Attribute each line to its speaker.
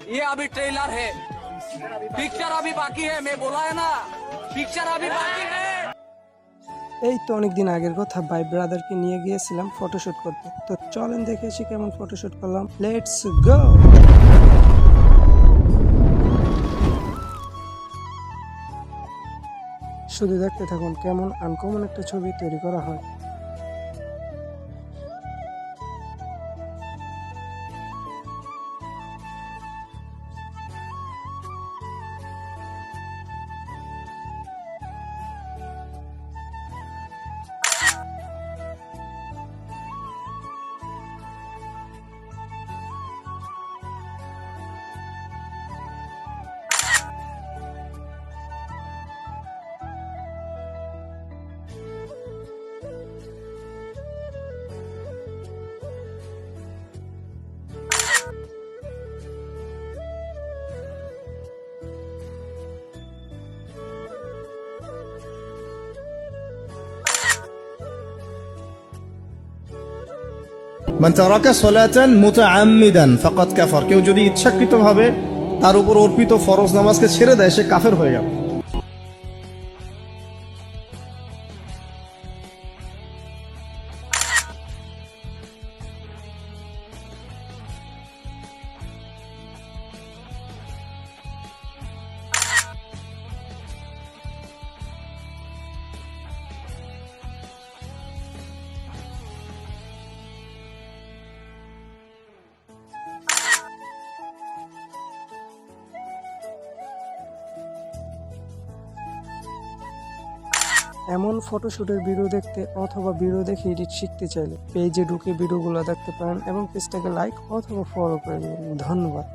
Speaker 1: ये अभी ट्रेलर है, पिक्चर अभी बाकी है। मैं बोला है ना, पिक्चर अभी बाकी है।
Speaker 2: এই তো অনেকদিন আগের কথা, ভাই ব্রাদারকে নিয়ে গিয়েছিলাম ফটোশুট করতে। তো চলেন দেখে আসি কেমন ফটোশুট করলাম। Let's go. শুধু দেখতে থাকুন কেমন আনকমন একটা ছবি তৈরি করা হয়।
Speaker 3: মান তারাকা সালাতান মুতাআম্মিদান ফাকাদ কাফার, কেউ যদি ইচ্ছাকৃতভাবে তার উপর অর্পিত ফরজ নামাজকে ছেড়ে দেয় সে কাফের হয়ে গেল।
Speaker 2: এমন ফটোশুটের ভিডিও দেখতে অথবা ভিডিও দেখে এডিট শিখতে চাইলে পেজে ঢুকে ভিডিওগুলো দেখতে পারেন এবং পেজটাকে লাইক অথবা ফলো করে দিন। ধন্যবাদ।